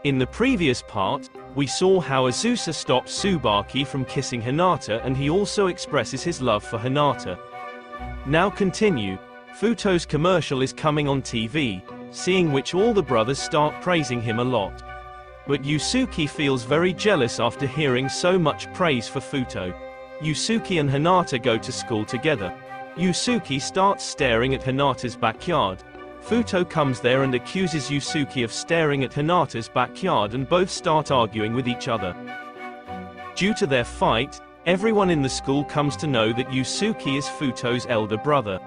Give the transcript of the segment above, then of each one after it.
In the previous part, we saw how Azusa stops Tsubaki from kissing Hinata, and he also expresses his love for Hinata. Now continue. Futo's commercial is coming on TV, seeing which all the brothers start praising him a lot. But Yusuke feels very jealous after hearing so much praise for Futo. Yusuke and Hinata go to school together. Yusuke starts staring at Hinata's backyard. Futo comes there and accuses Yusuke of staring at Hinata's backyard, and both start arguing with each other. Due to their fight, everyone in the school comes to know that Yusuke is Futo's elder brother.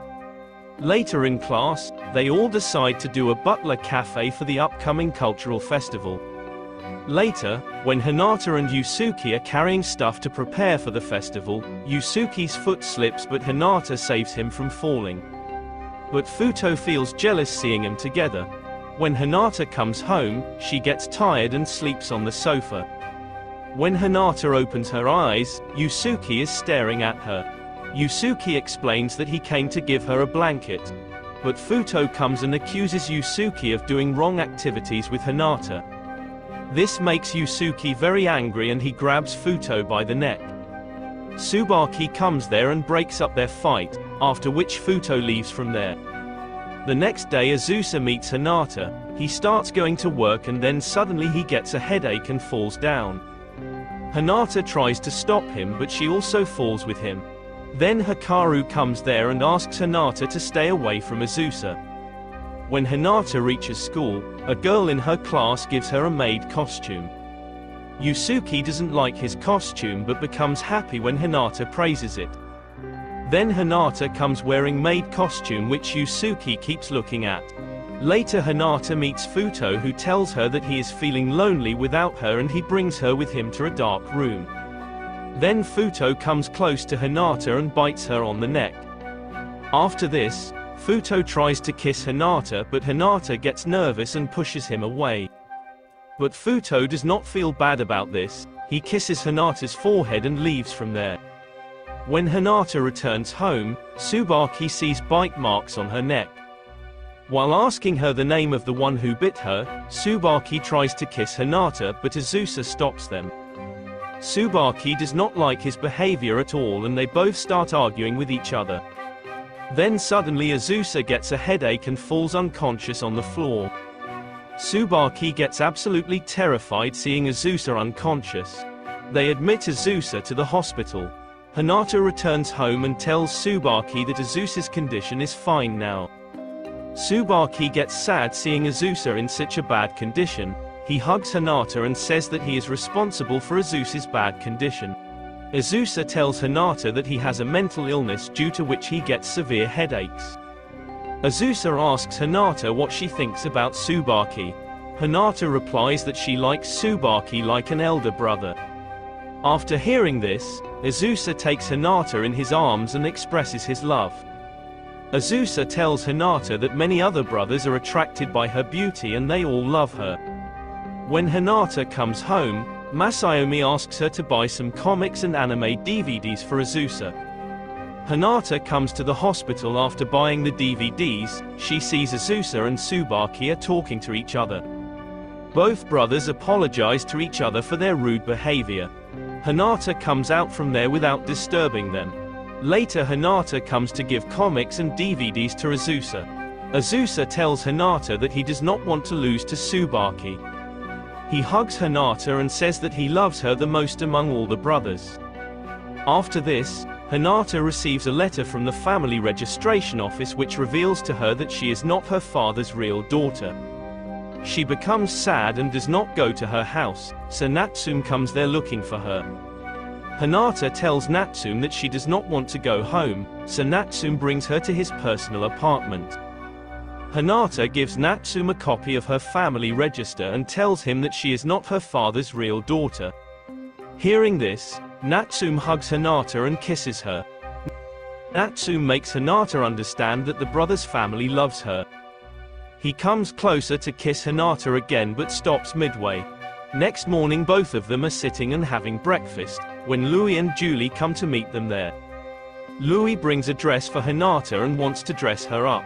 Later in class, they all decide to do a butler cafe for the upcoming cultural festival. Later, when Hinata and Yusuke are carrying stuff to prepare for the festival, Yusuke's foot slips but Hinata saves him from falling. But Futo feels jealous seeing them together. When Hinata comes home, she gets tired and sleeps on the sofa. When Hinata opens her eyes, Yusuke is staring at her. Yusuke explains that he came to give her a blanket. But Futo comes and accuses Yusuke of doing wrong activities with Hinata. This makes Yusuke very angry and he grabs Futo by the neck. Tsubaki comes there and breaks up their fight, after which Futo leaves from there. The next day Azusa meets Hinata. He starts going to work and then suddenly he gets a headache and falls down. Hinata tries to stop him but she also falls with him. Then Hikaru comes there and asks Hinata to stay away from Azusa. When Hinata reaches school, a girl in her class gives her a maid costume. Yusuke doesn't like his costume but becomes happy when Hinata praises it. Then Hinata comes wearing maid costume which Yusuke keeps looking at. Later Hinata meets Futo, who tells her that he is feeling lonely without her and he brings her with him to a dark room. Then Futo comes close to Hinata and bites her on the neck. After this, Futo tries to kiss Hinata but Hinata gets nervous and pushes him away. But Futo does not feel bad about this. He kisses Hinata's forehead and leaves from there. When Hinata returns home, Tsubaki sees bite marks on her neck. While asking her the name of the one who bit her, Tsubaki tries to kiss Hinata but Azusa stops them. Tsubaki does not like his behavior at all and they both start arguing with each other. Then suddenly Azusa gets a headache and falls unconscious on the floor. Tsubaki gets absolutely terrified seeing Azusa unconscious. They admit Azusa to the hospital. Hinata returns home and tells Tsubaki that Azusa's condition is fine now. Tsubaki gets sad seeing Azusa in such a bad condition. He hugs Hinata and says that he is responsible for Azusa's bad condition. Azusa tells Hinata that he has a mental illness due to which he gets severe headaches. Azusa asks Hinata what she thinks about Tsubaki. Hinata replies that she likes Tsubaki like an elder brother. After hearing this, Azusa takes Hinata in his arms and expresses his love. Azusa tells Hinata that many other brothers are attracted by her beauty and they all love her. When Hinata comes home, Masayomi asks her to buy some comics and anime DVDs for Azusa. Hinata comes to the hospital after buying the DVDs. She sees Azusa and Tsubaki are talking to each other. Both brothers apologize to each other for their rude behavior. Hinata comes out from there without disturbing them. Later Hinata comes to give comics and DVDs to Azusa. Azusa tells Hinata that he does not want to lose to Tsubaki. He hugs Hinata and says that he loves her the most among all the brothers. After this, Hinata receives a letter from the family registration office which reveals to her that she is not her father's real daughter. She becomes sad and does not go to her house, so Natsume comes there looking for her. Hinata tells Natsume that she does not want to go home, so Natsume brings her to his personal apartment. Hinata gives Natsume a copy of her family register and tells him that she is not her father's real daughter. Hearing this, Natsume hugs Hinata and kisses her. Natsume makes Hinata understand that the brother's family loves her. He comes closer to kiss Hinata again but stops midway. Next morning both of them are sitting and having breakfast, when Louis and Julie come to meet them there. Louis brings a dress for Hinata and wants to dress her up.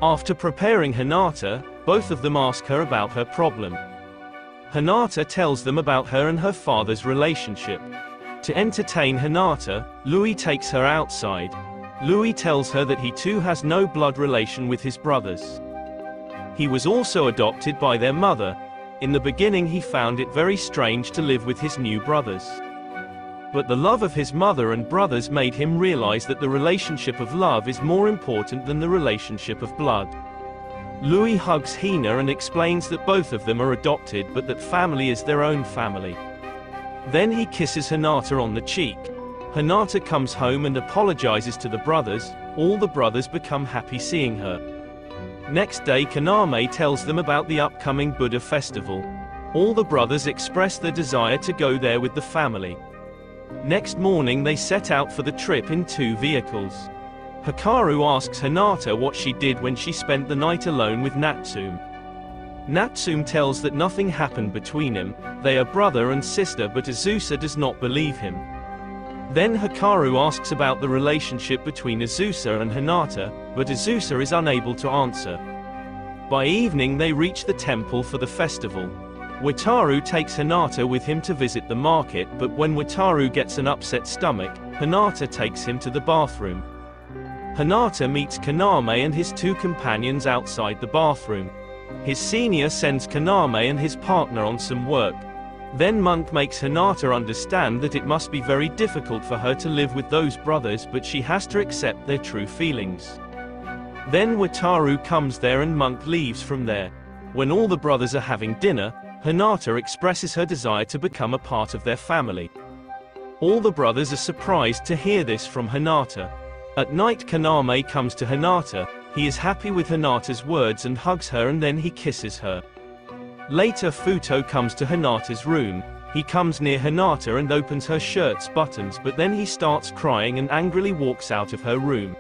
After preparing Hinata, both of them ask her about her problem. Hinata tells them about her and her father's relationship. To entertain Hinata, Louis takes her outside. Louis tells her that he too has no blood relation with his brothers. He was also adopted by their mother. In the beginning he found it very strange to live with his new brothers. But the love of his mother and brothers made him realize that the relationship of love is more important than the relationship of blood. Louis hugs Hina and explains that both of them are adopted but that family is their own family. Then he kisses Hinata on the cheek. Hinata comes home and apologizes to the brothers. All the brothers become happy seeing her. Next day Kaname tells them about the upcoming Buddha festival. All the brothers express their desire to go there with the family. Next morning they set out for the trip in 2 vehicles. Hikaru asks Hinata what she did when she spent the night alone with Natsume. Natsume tells that nothing happened between them. They are brother and sister, but Azusa does not believe him. Then Hikaru asks about the relationship between Azusa and Hinata, but Azusa is unable to answer. By evening they reach the temple for the festival. Wataru takes Hinata with him to visit the market, but when Wataru gets an upset stomach, Hinata takes him to the bathroom. Hinata meets Kaname and his 2 companions outside the bathroom. His senior sends Kaname and his partner on some work. Then Monk makes Hinata understand that it must be very difficult for her to live with those brothers, but she has to accept their true feelings. Then Wataru comes there and Monk leaves from there. When all the brothers are having dinner, Hinata expresses her desire to become a part of their family. All the brothers are surprised to hear this from Hinata. At night Kaname comes to Hinata. He is happy with Hinata's words and hugs her, and then he kisses her. Later Futo comes to Hinata's room. He comes near Hinata and opens her shirt's buttons, but then he starts crying and angrily walks out of her room.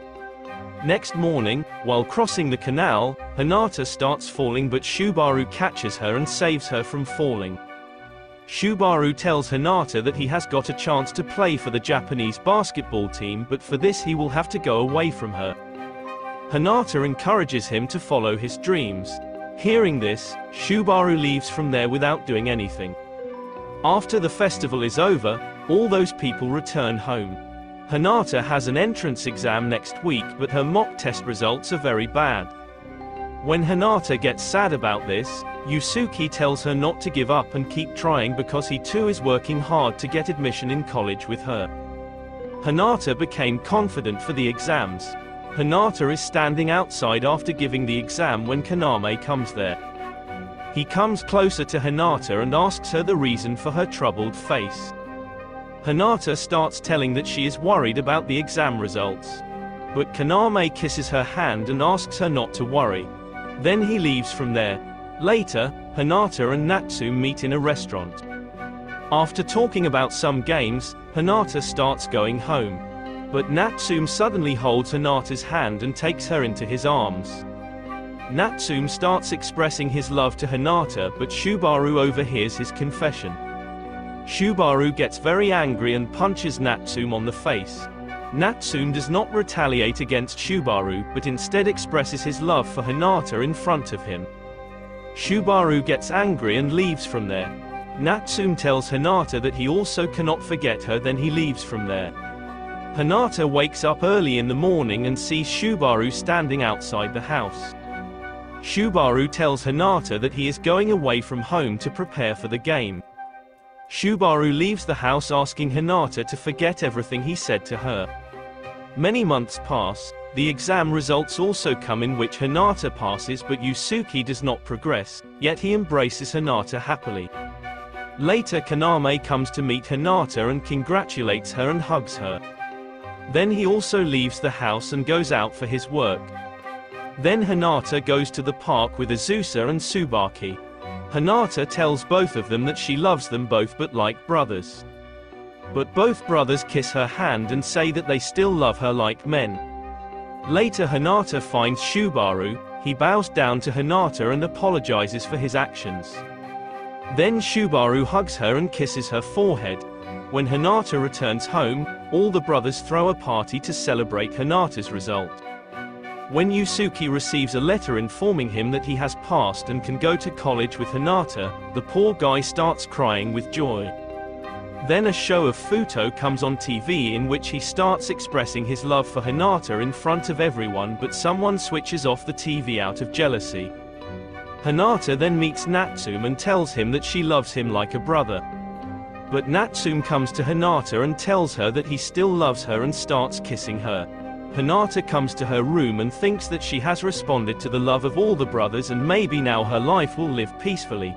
Next morning, while crossing the canal, Hinata starts falling, but Shubaru catches her and saves her from falling. Shubaru tells Hinata that he has got a chance to play for the Japanese basketball team, but for this he will have to go away from her. Hinata encourages him to follow his dreams. Hearing this, Shubaru leaves from there without doing anything. After the festival is over, all those people return home. Hinata has an entrance exam next week, but her mock test results are very bad. When Hinata gets sad about this, Yusuke tells her not to give up and keep trying because he too is working hard to get admission in college with her. Hinata became confident for the exams. Hinata is standing outside after giving the exam when Kaname comes there. He comes closer to Hinata and asks her the reason for her troubled face. Hinata starts telling that she is worried about the exam results. But Kaname kisses her hand and asks her not to worry. Then he leaves from there. Later, Hinata and Natsume meet in a restaurant. After talking about some games, Hinata starts going home. But Natsume suddenly holds Hinata's hand and takes her into his arms. Natsume starts expressing his love to Hinata, but Shubaru overhears his confession. Shubaru gets very angry and punches Natsume on the face. Natsume does not retaliate against Shubaru, but instead expresses his love for Hinata in front of him. Shubaru gets angry and leaves from there. Natsume tells Hinata that he also cannot forget her, then he leaves from there. Hinata wakes up early in the morning and sees Shubaru standing outside the house. Shubaru tells Hinata that he is going away from home to prepare for the game. Shubaru leaves the house asking Hinata to forget everything he said to her. Many months pass. The exam results also come, in which Hinata passes but Yusuke does not progress, yet he embraces Hinata happily. Later Kaname comes to meet Hinata and congratulates her and hugs her. Then he also leaves the house and goes out for his work. Then Hinata goes to the park with Azusa and Tsubaki. Hinata tells both of them that she loves them both but like brothers. But both brothers kiss her hand and say that they still love her like men. Later Hinata finds Shubaru. He bows down to Hinata and apologizes for his actions. Then Shubaru hugs her and kisses her forehead. When Hinata returns home, all the brothers throw a party to celebrate Hinata's result. When Yusuke receives a letter informing him that he has passed and can go to college with Hinata, the poor guy starts crying with joy. Then a show of Futo comes on TV in which he starts expressing his love for Hinata in front of everyone, but someone switches off the TV out of jealousy. Hinata then meets Natsume and tells him that she loves him like a brother. But Natsume comes to Hinata and tells her that he still loves her and starts kissing her. Hinata comes to her room and thinks that she has responded to the love of all the brothers and maybe now her life will live peacefully.